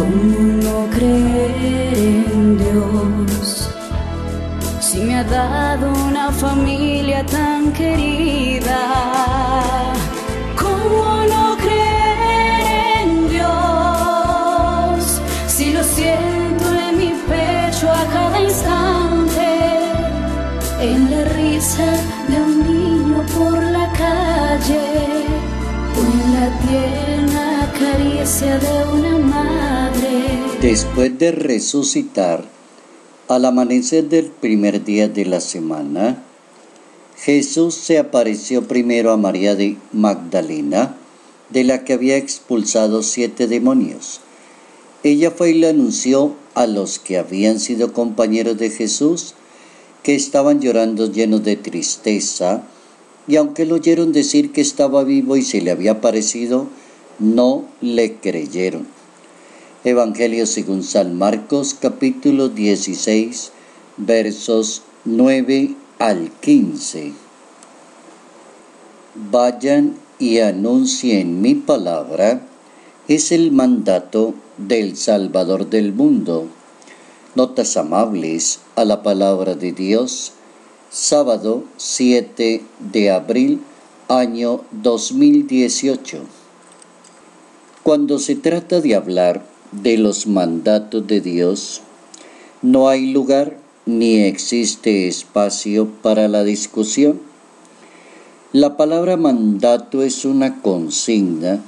¿Cómo no creer en Dios si me ha dado una familia tan querida? ¿Cómo no creer en Dios si lo siento en mi pecho a cada instante, en la risa de un niño por la calle o en la tierna caricia de una madre? Después de resucitar, al amanecer del primer día de la semana, Jesús se apareció primero a María de Magdalena, de la que había expulsado 7 demonios. Ella fue y le anunció a los que habían sido compañeros de Jesús, que estaban llorando llenos de tristeza, y aunque lo oyeron decir que estaba vivo y se le había aparecido, no le creyeron. Evangelio según San Marcos, capítulo 16, versos 9 al 15. Vayan y anuncien mi palabra, es el mandato del Salvador del mundo. Notas amables a la palabra de Dios, sábado 7 de abril, año 2018. Cuando se trata de hablar de los mandatos de Dios, no hay lugar ni existe espacio para la discusión. La palabra mandato es una consigna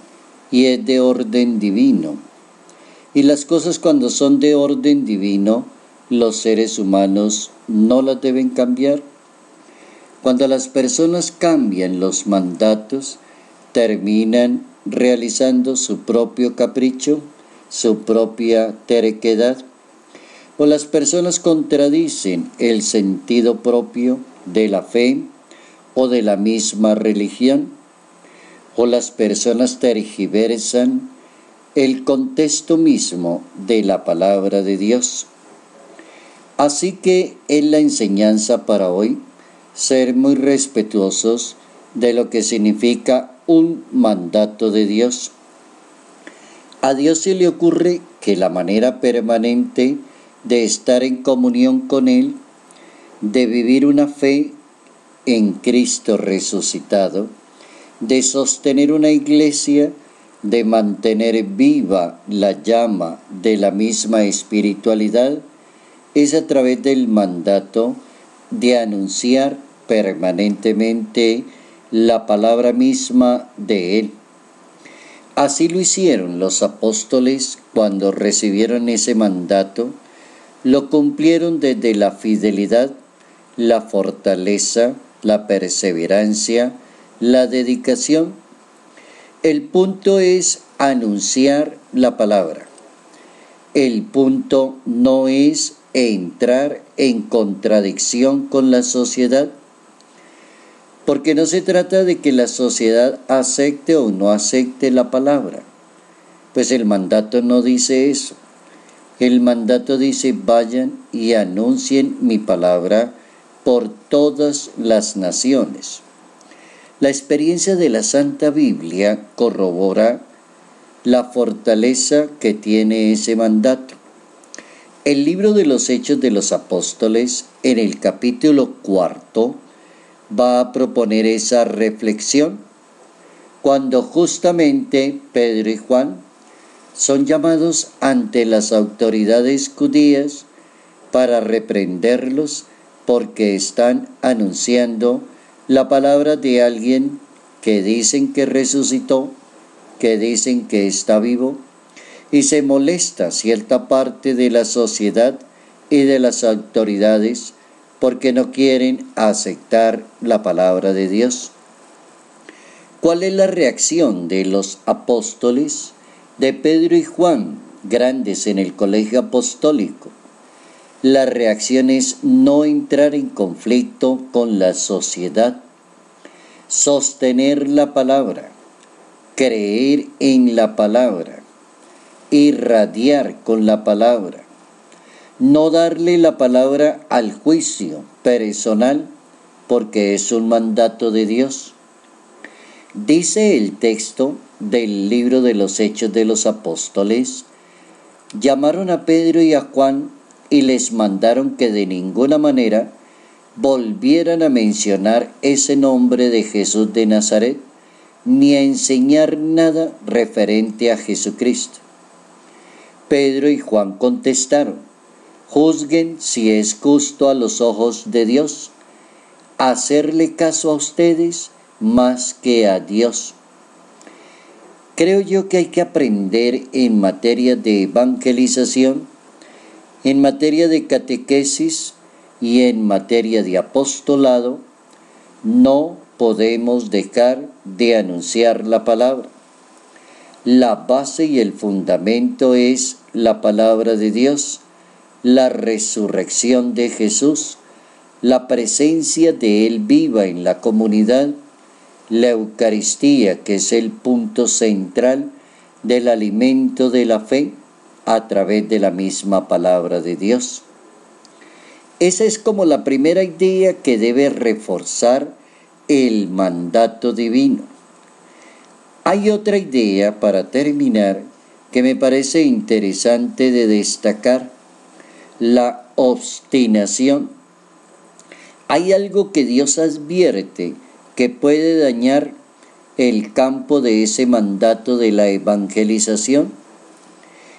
y es de orden divino. Y las cosas, cuando son de orden divino, los seres humanos no las deben cambiar. Cuando las personas cambian los mandatos, terminan realizando su propio capricho, su propia terquedad, o las personas contradicen el sentido propio de la fe o de la misma religión, o las personas tergiversan el contexto mismo de la palabra de Dios. Así que es la enseñanza para hoy ser muy respetuosos de lo que significa un mandato de Dios. A Dios se le ocurre que la manera permanente de estar en comunión con Él, de vivir una fe en Cristo resucitado, de sostener una iglesia, de mantener viva la llama de la misma espiritualidad, es a través del mandato de anunciar permanentemente la palabra misma de Él. Así lo hicieron los apóstoles cuando recibieron ese mandato, lo cumplieron desde la fidelidad, la fortaleza, la perseverancia, la dedicación. El punto es anunciar la palabra. El punto no es entrar en contradicción con la sociedad, porque no se trata de que la sociedad acepte o no acepte la palabra, pues el mandato no dice eso. El mandato dice: vayan y anuncien mi palabra por todas las naciones. La experiencia de la Santa Biblia corrobora la fortaleza que tiene ese mandato. El libro de los Hechos de los Apóstoles, en el capítulo 4, va a proponer esa reflexión, cuando justamente Pedro y Juan son llamados ante las autoridades judías para reprenderlos porque están anunciando la palabra de alguien que dicen que resucitó, que dicen que está vivo, y se molesta cierta parte de la sociedad y de las autoridades porque no quieren aceptar la palabra de Dios. ¿Cuál es la reacción de los apóstoles, de Pedro y Juan, grandes en el colegio apostólico? La reacción es no entrar en conflicto con la sociedad, sostener la palabra, creer en la palabra, irradiar con la palabra, no darle la palabra al juicio personal, porque es un mandato de Dios. Dice el texto del libro de los Hechos de los Apóstoles llamaron a Pedro y a Juan y les mandaron que de ninguna manera volvieran a mencionar ese nombre de Jesús de Nazaret, ni a enseñar nada referente a Jesucristo. Pedro y Juan contestaron: juzguen si es justo a los ojos de Dios hacerle caso a ustedes más que a Dios. Creo yo que hay que aprender en materia de evangelización, en materia de catequesis y en materia de apostolado. No podemos dejar de anunciar la palabra. La base y el fundamento es la palabra de Dios, la resurrección de Jesús, la presencia de Él viva en la comunidad, la Eucaristía, que es el punto central del alimento de la fe a través de la misma palabra de Dios. Esa es como la primera idea que debe reforzar el mandato divino. Hay otra idea, para terminar, que me parece interesante de destacar: la obstinación. Hay algo que Dios advierte que puede dañar el campo de ese mandato de la evangelización,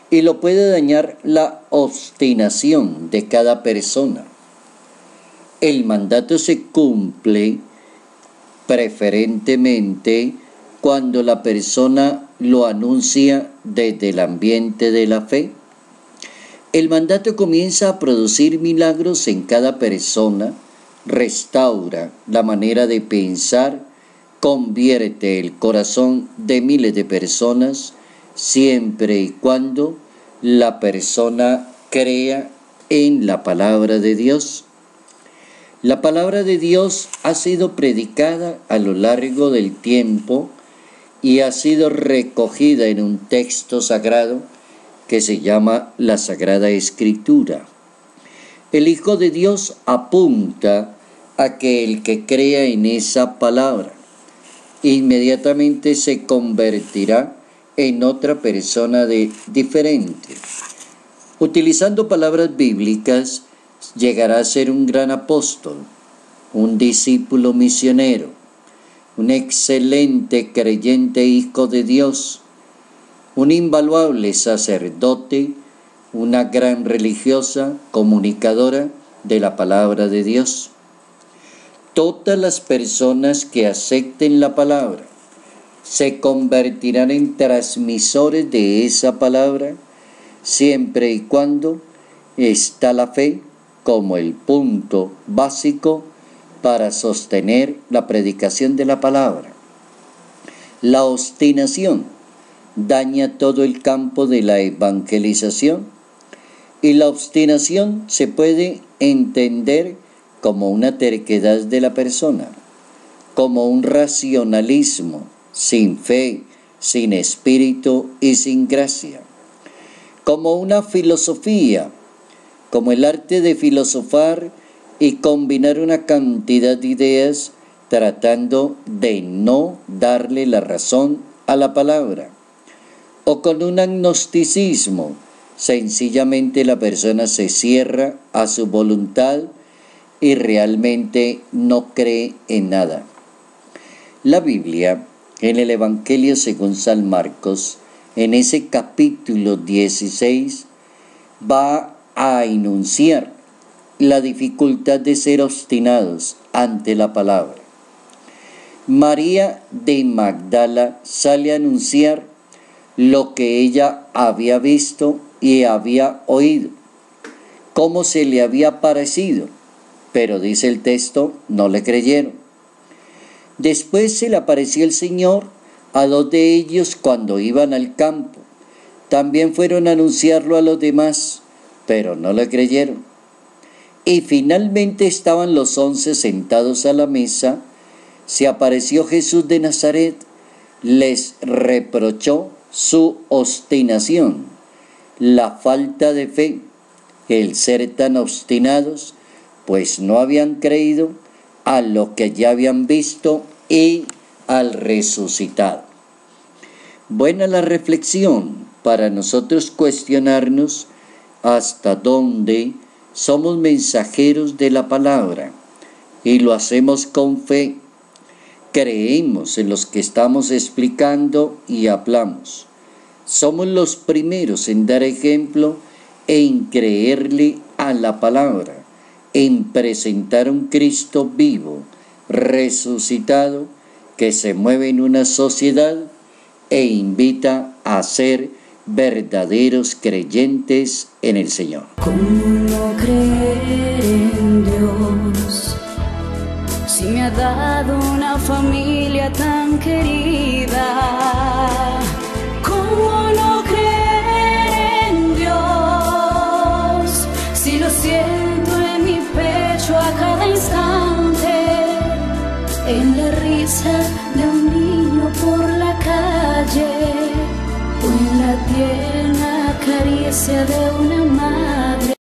y lo puede dañar la obstinación de cada persona. El mandato se cumple preferentemente cuando la persona lo anuncia desde el ambiente de la fe. El mandato comienza a producir milagros en cada persona, restaura la manera de pensar, convierte el corazón de miles de personas, siempre y cuando la persona crea en la palabra de Dios. La palabra de Dios ha sido predicada a lo largo del tiempo y ha sido recogida en un texto sagrado que se llama la Sagrada Escritura. El Hijo de Dios apunta a que el que crea en esa palabra inmediatamente se convertirá en otra persona diferente. Utilizando palabras bíblicas, llegará a ser un gran apóstol, un discípulo misionero, un excelente creyente hijo de Dios, un invaluable sacerdote, una gran religiosa comunicadora de la palabra de Dios. Todas las personas que acepten la palabra se convertirán en transmisores de esa palabra, siempre y cuando está la fe como el punto básico para sostener la predicación de la palabra. La obstinación daña todo el campo de la evangelización, y la obstinación se puede entender como una terquedad de la persona, como un racionalismo sin fe, sin espíritu y sin gracia, como una filosofía, como el arte de filosofar y combinar una cantidad de ideas tratando de no darle la razón a la palabra, o con un agnosticismo. Sencillamente la persona se cierra a su voluntad y realmente no cree en nada. La Biblia, en el Evangelio según San Marcos, en ese capítulo 16, va a enunciar la dificultad de ser obstinados ante la palabra. María de Magdala sale a anunciar lo que ella había visto y había oído, cómo se le había parecido, pero dice el texto, no le creyeron. Después se le apareció el Señor a dos de ellos cuando iban al campo. También fueron a anunciarlo a los demás, pero no le creyeron. Y finalmente estaban los 11 sentados a la mesa. Se apareció Jesús de Nazaret, les reprochó su obstinación, la falta de fe, el ser tan obstinados, pues no habían creído a lo que ya habían visto y al resucitado. Buena la reflexión para nosotros cuestionarnos hasta dónde somos mensajeros de la palabra y lo hacemos con fe. Creemos en los que estamos explicando y hablamos. Somos los primeros en dar ejemplo, en creerle a la palabra, en presentar un Cristo vivo, resucitado, que se mueve en una sociedad e invita a ser verdaderos creyentes en el Señor. ¿Cómo no creer en Dios si me ha dado una familia tan querida? ¿Cómo no creer en Dios si lo siento en mi pecho a cada instante? En la risa de un niño por la calle, o en la tierna caricia de una madre,